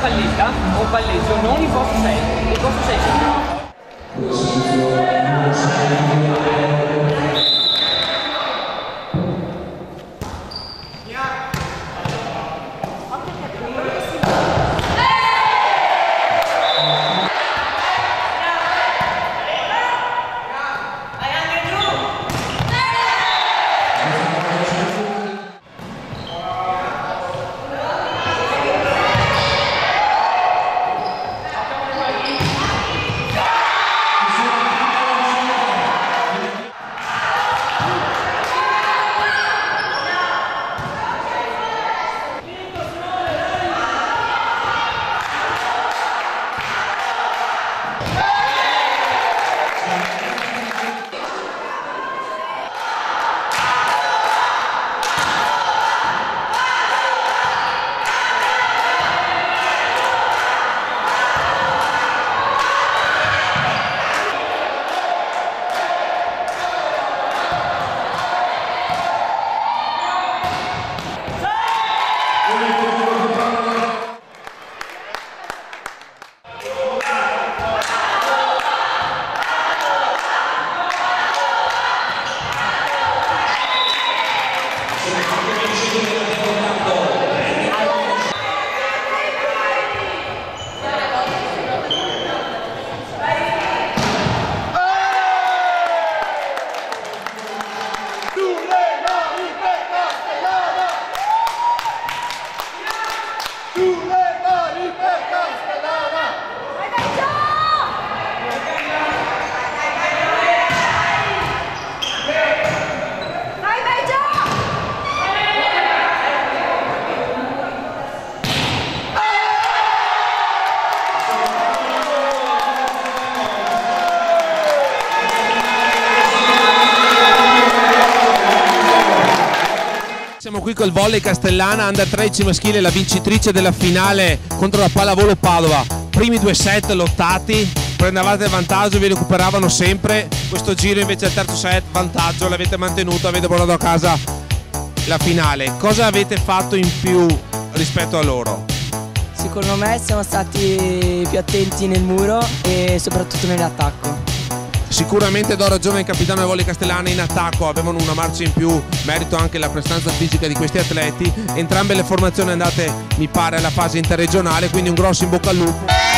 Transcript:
palletta o un palleggio non in posto 6, in posto 6 Siamo qui col volley Castellana, Under 13 maschile, la vincitrice della finale contro la Pallavolo Padova. Primi due set lottati, prendevate vantaggio, vi recuperavano sempre. Questo giro invece al terzo set, vantaggio, l'avete mantenuto, avete portato a casa la finale. Cosa avete fatto in più rispetto a loro? Secondo me siamo stati più attenti nel muro e soprattutto nell'attacco. Sicuramente do ragione al capitano del volley Castellana, in attacco avevano una marcia in più, merito anche la prestanza fisica di questi atleti. Entrambe le formazioni andate, mi pare, alla fase interregionale, quindi un grosso in bocca al lupo.